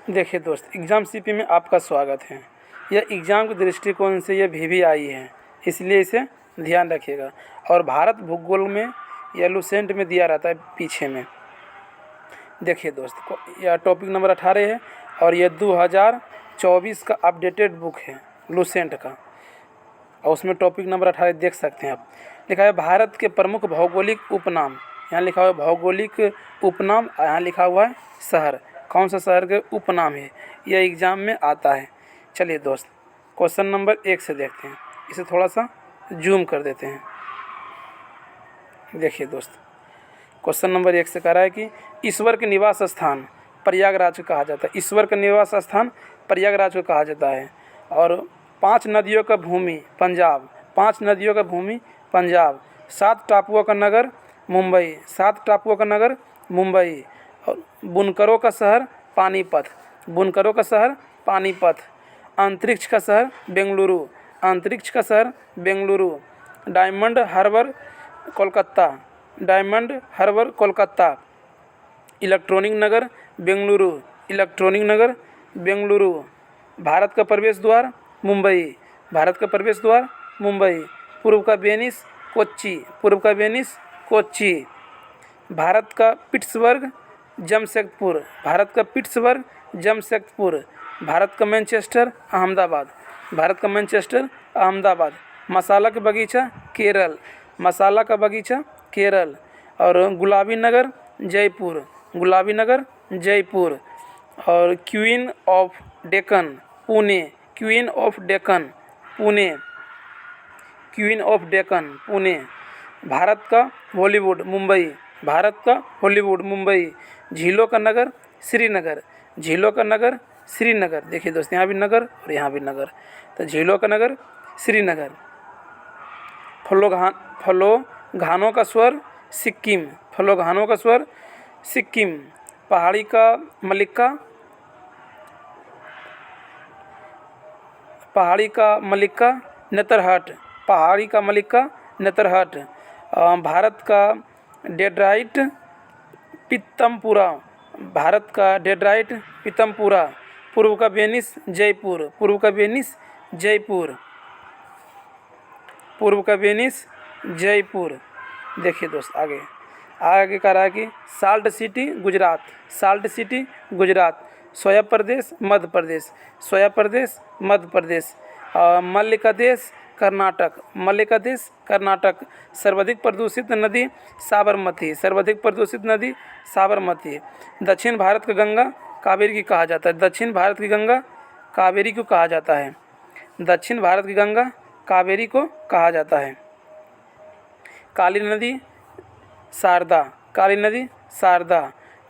देखिए दोस्त, exam CP में आपका स्वागत है। यह एग्ज़ाम के दृष्टिकोण से यह वीवीआई है, इसलिए इसे ध्यान रखिएगा। और भारत भूगोल में यह लुसेंट में दिया रहता है पीछे में। देखिए दोस्त, यह टॉपिक नंबर 18 है और यह 2024 का अपडेटेड बुक है लुसेंट का, और उसमें टॉपिक नंबर 18 देख सकते हैं आप। लिखा है भारत के प्रमुख भौगोलिक उपनाम। यहाँ लिखा हुआ है भौगोलिक उपनाम, यहाँ लिखा हुआ है शहर। कौन सा शहर के उपनाम है, यह एग्ज़ाम में आता है। चलिए दोस्त, क्वेश्चन नंबर 1 से देखते हैं। इसे थोड़ा सा जूम कर देते हैं। देखिए दोस्त, क्वेश्चन नंबर 1 से कह रहा है कि ईश्वर के निवास स्थान प्रयागराज को कहा जाता है। ईश्वर का निवास स्थान प्रयागराज को कहा जाता है। और 5 नदियों का भूमि पंजाब, 5 नदियों का भूमि पंजाब। 7 टापुओं का नगर मुंबई, 7 टापुओं का नगर मुंबई। और बुनकरों का शहर पानीपत, बुनकरों का शहर पानीपत। अंतरिक्ष का शहर बेंगलुरु, अंतरिक्ष का शहर Bengaluru. Diamond Harbour Kolkata, Diamond Harbour Kolkata. Electronic नगर बेंगलुरु, इलेक्ट्रॉनिक नगर बेंगलुरु। भारत का प्रवेश द्वार मुंबई, भारत का प्रवेश द्वार मुंबई। पूर्व का वेनिस कोच्चि, पूर्व का वेनिस कोच्चि। भारत का पिट्सबर्ग जमशेदपुर, भारत का पिट्सबर्ग जमशेदपुर। भारत का मैनचेस्टर अहमदाबाद, भारत का मैनचेस्टर अहमदाबाद। मसाला का बगीचा केरल, मसाला का बगीचा केरल। और गुलाबी नगर जयपुर, गुलाबी नगर जयपुर। और queen of Deccan Pune, queen of Deccan Pune, queen of Deccan Pune. Bharat का हॉलीवुड मुंबई, भारत का हॉलीवुड मुंबई। झीलों का नगर श्रीनगर, झीलों का नगर श्रीनगर। देखिए दोस्त, यहाँ भी नगर और यहाँ भी नगर, तो झीलों का नगर श्रीनगर। फलोघानों का स्वर सिक्किम, फलोघानों का स्वर सिक्किम। पहाड़ी का मलिक्का, पहाड़ी का मलिक्का नेतरहाट, पहाड़ी का मलिक्का नेतरहाट। भारत का डेट्राइट पीतमपुरा, भारत का डेट्राइट पीतमपुरा। पूर्व का वेनिस जयपुर, पूर्व का वेनिस जयपुर, पूर्व का वेनिस जयपुर। देखिए दोस्त, आगे आगे कह रहा है कि salt city Gujarat, salt city Gujarat. Soya प्रदेश मध्य प्रदेश, सोया प्रदेश मध्य प्रदेश। मल्लिका देश कर्नाटक, मल्लिका देश कर्नाटक। सर्वाधिक प्रदूषित नदी साबरमती, सर्वाधिक प्रदूषित नदी साबरमती। दक्षिण भारत का गंगा कावेरी की कहा जाता है, दक्षिण भारत की गंगा कावेरी को कहा जाता है, दक्षिण भारत की गंगा कावेरी को कहा जाता है। काली नदी शारदा, काली नदी शारदा।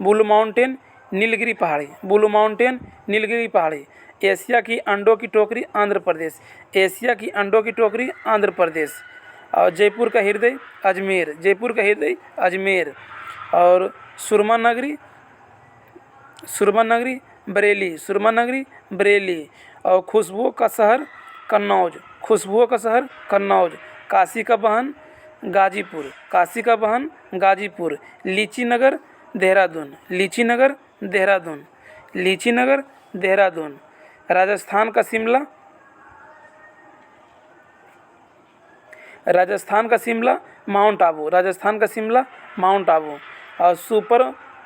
ब्लू माउंटेन नीलगिरी पहाड़ी, ब्लू माउंटेन नीलगिरी पहाड़ी। एशिया की अंडों की टोकरी आंध्र प्रदेश, एशिया की अंडों की टोकरी आंध्र प्रदेश। और जयपुर का हृदय अजमेर, जयपुर का हृदय अजमेर। और सुरमा नगरी, सुरमा नगरी बरेली, सुरमा नगरी बरेली। और खुशबुओं का शहर कन्नौज, खुशबुओं का शहर कन्नौज। काशी का बहन गाजीपुर, काशी का बहन गाजीपुर। लीची नगर देहरादून, लीची नगर देहरादून, लीची नगर देहरादून। राजस्थान का शिमला, राजस्थान का शिमला माउंट आबू, राजस्थान का शिमला माउंट आबू। और सुपर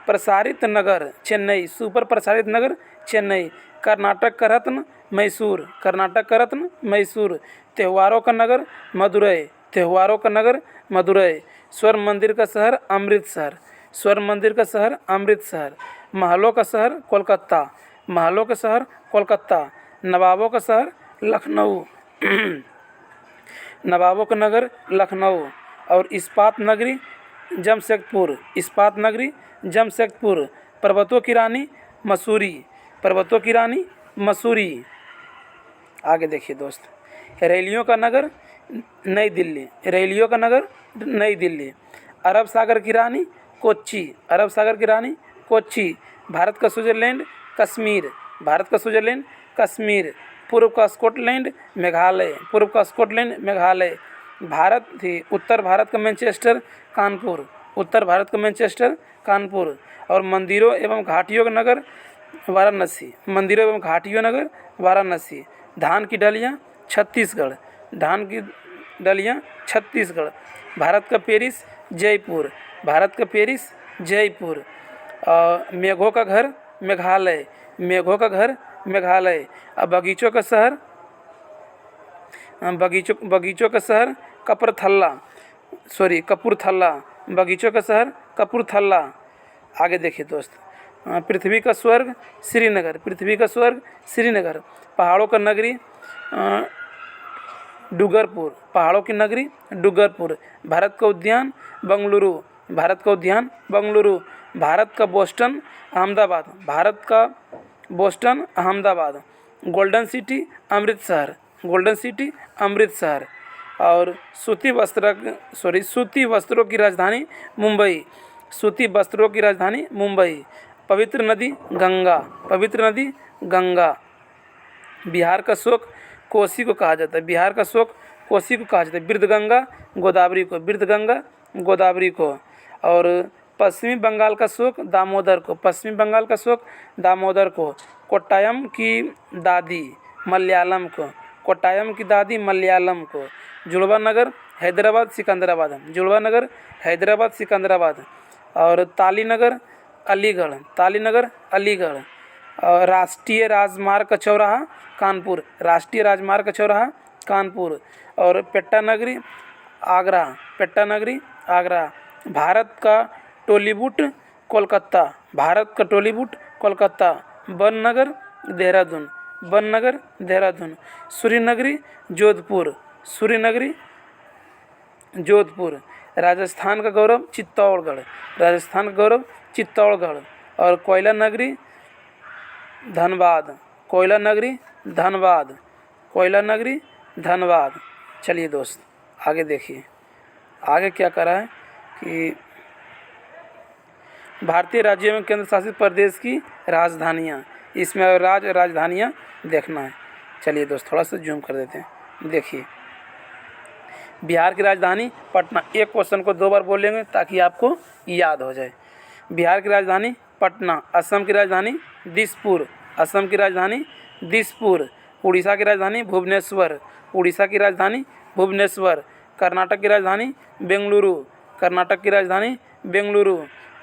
प्रसारित नगर चेन्नई, सुपर प्रसारित नगर चेन्नई। कर्नाटक का रत्न मैसूर, कर्नाटक का रत्न मैसूर। त्योहारों का नगर मदुरई, त्योहारों का नगर मदुरई। स्वर्ण मंदिर का शहर अमृतसर, स्वर्ण मंदिर का शहर अमृतसर। महलों का शहर कोलकाता, महलों का शहर कोलकाता। नवाबों का शहर लखनऊ, नवाबों का नगर लखनऊ। और इस्पात नगरी जमशेदपुर, इस्पात नगरी जमशेदपुर। पर्वतों की रानी मसूरी, पर्वतों की रानी मसूरी। आगे देखिए दोस्त, रैलियों का नगर नई दिल्ली, रैलियों का नगर नई दिल्ली। अरब सागर की रानी कोच्चि, अरब सागर की रानी कोच्चि। भारत का स्विट्जरलैंड कश्मीर, भारत का स्विट्जरलैंड कश्मीर। पूर्व का स्कॉटलैंड मेघालय, पूर्व का स्कॉटलैंड मेघालय। भारत थी उत्तर भारत का मैनचेस्टर कानपुर, उत्तर भारत का मैनचेस्टर कानपुर। और मंदिरों एवं घाटियों का नगर वाराणसी। मंदिरों एवं घाटियों नगर वाराणसी। धान की डलियाँ छत्तीसगढ़। धान की डलियाँ छत्तीसगढ़। भारत का पेरिस जयपुर। भारत का पेरिस जयपुर। मेघों का घर मेघालय। मेघों का घर मेघालय। बगीचों का शहर बगीचों का शहर कपूरथला। बगीचों का शहर कपूरथला। आगे देखिए दोस्त, पृथ्वी का स्वर्ग श्रीनगर। पृथ्वी का स्वर्ग श्रीनगर। पहाड़ों का नगरी डूंगरपुर। पहाड़ों की नगरी डूंगरपुर। भारत का उद्यान बंगलुरु। भारत का उद्यान बंगलुरु। भारत का बोस्टन अहमदाबाद। भारत का Boston Ahmedabad. Golden city Amritsar. Golden city Amritsar. और सूती वस्त्रों की राजधानी मुंबई। सूती वस्त्रों की राजधानी मुंबई। पवित्र नदी गंगा। पवित्र नदी गंगा। बिहार का शोक कोसी को कहा जाता है। बिहार का शोक कोसी को कहा जाता है। बिर्धगंगा गोदावरी को। बिर्धगंगा गोदावरी को। और पश्चिमी बंगाल का शोक दामोदर को। पश्चिमी बंगाल का शोक दामोदर को। कोट्टायम की दादी मलयालम को। कोट्टायम की दादी मलयालम को। जुड़वा नगर हैदराबाद सिकंदराबाद। जुड़वा नगर हैदराबाद सिकंदराबाद। और तालीनगर अलीगढ़। तालीनगर अलीगढ़। और राष्ट्रीय राजमार्ग का चौराहा कानपुर। राष्ट्रीय राजमार्ग का चौराहा कानपुर। और पेट्टा नगरी आगरा। पेट्टा नगरी आगरा। भारत का टॉलीवुड कोलकाता। भारत का टॉलीवुड कोलकाता। बननगर देहरादून। बननगर देहरादून। सूर्यनगरी जोधपुर। सूर्यनगरी जोधपुर। राजस्थान का गौरव चित्तौड़गढ़। राजस्थान का गौरव चित्तौड़गढ़। और कोयला नगरी धनबाद। कोयला नगरी धनबाद। कोयला नगरी धनबाद। चलिए दोस्त आगे देखिए, आगे क्या करा है कि भारतीय राज्यों एवं केंद्र शासित प्रदेश की राजधानियाँ, इसमें राजधानियाँ देखना है। चलिए दोस्त थोड़ा सा जूम कर देते हैं। देखिए, बिहार की राजधानी पटना। एक क्वेश्चन को 2 बार बोलेंगे ताकि आपको याद हो जाए। बिहार की राजधानी पटना। असम की राजधानी दिसपुर। असम की राजधानी दिसपुर। उड़ीसा की राजधानी भुवनेश्वर। उड़ीसा की राजधानी भुवनेश्वर। कर्नाटक की राजधानी बेंगलुरु। कर्नाटक की राजधानी बेंगलुरु।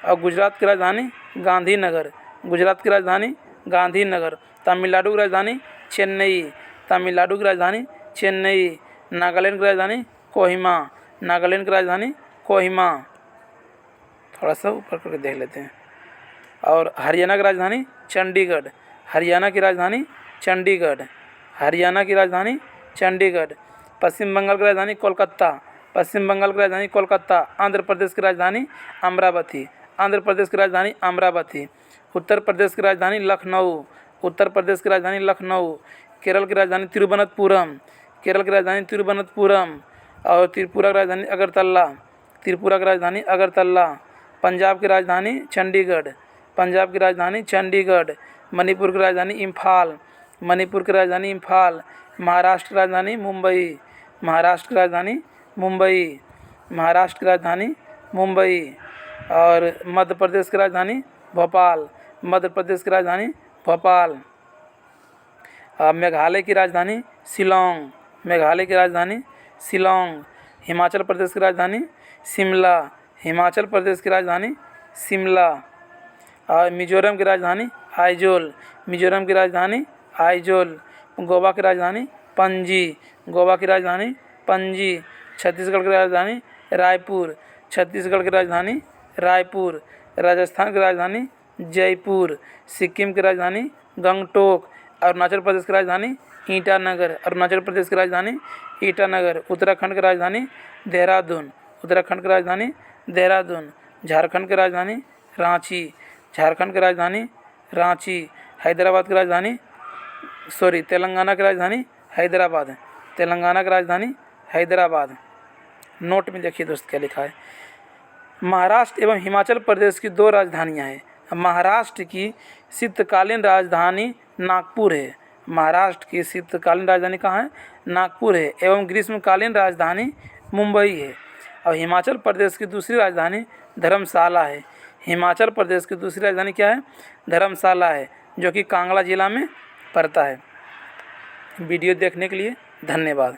और गुजरात की राजधानी गांधीनगर। गुजरात की राजधानी गांधीनगर। तमिलनाडु की राजधानी चेन्नई। तमिलनाडु की राजधानी चेन्नई। नागालैंड की राजधानी कोहिमा। नागालैंड की राजधानी कोहिमा। थोड़ा सा ऊपर करके देख लेते हैं। और हरियाणा की राजधानी चंडीगढ़। हरियाणा की राजधानी चंडीगढ़। हरियाणा की राजधानी चंडीगढ़। पश्चिम बंगाल की राजधानी कोलकाता। पश्चिम बंगाल की राजधानी कोलकाता। आंध्र प्रदेश की राजधानी अमरावती। आंध्र प्रदेश की राजधानी अमरावती। उत्तर प्रदेश की राजधानी लखनऊ। उत्तर प्रदेश की राजधानी लखनऊ। केरल की राजधानी तिरुवनंतपुरम। केरल की राजधानी तिरुवनंतपुरम। और त्रिपुरा की राजधानी अगरतला। त्रिपुरा की राजधानी अगरतला। पंजाब की राजधानी चंडीगढ़। पंजाब की राजधानी चंडीगढ़। मणिपुर की राजधानी इम्फाल। मणिपुर की राजधानी इम्फाल। महाराष्ट्र की राजधानी मुंबई। महाराष्ट्र की राजधानी मुंबई। महाराष्ट्र की राजधानी मुंबई। और मध्य प्रदेश की राजधानी भोपाल। मध्य प्रदेश की राजधानी भोपाल। मेघालय की राजधानी शिलोंग। मेघालय की राजधानी शिलोंग। हिमाचल प्रदेश की राजधानी शिमला। हिमाचल प्रदेश की राजधानी शिमला। और मिजोरम की राजधानी आइजोल। मिजोरम की राजधानी आइजोल। गोवा की राजधानी पणजी। गोवा की राजधानी पणजी। छत्तीसगढ़ की राजधानी रायपुर। छत्तीसगढ़ की राजधानी रायपुर। राजस्थान की राजधानी जयपुर। सिक्किम की राजधानी गंगटोक। अरुणाचल प्रदेश की राजधानी ईटानगर। अरुणाचल प्रदेश की राजधानी ईटानगर। उत्तराखंड की राजधानी देहरादून। उत्तराखंड की राजधानी देहरादून। झारखंड की राजधानी रांची। झारखंड की राजधानी रांची। हैदराबाद की राजधानी तेलंगाना की राजधानी हैदराबाद। तेलंगाना की राजधानी हैदराबाद। नोट में देखिए दोस्त क्या लिखा है। महाराष्ट्र एवं हिमाचल प्रदेश की 2 राजधानियां हैं। महाराष्ट्र की शीतकालीन राजधानी नागपुर है। महाराष्ट्र की शीतकालीन राजधानी कहाँ है? नागपुर है। एवं ग्रीष्मकालीन राजधानी मुंबई है। और हिमाचल प्रदेश की दूसरी राजधानी धर्मशाला है। हिमाचल प्रदेश की दूसरी राजधानी क्या है? धर्मशाला है। जो कि कांगड़ा जिला में पड़ता है। वीडियो देखने के लिए धन्यवाद।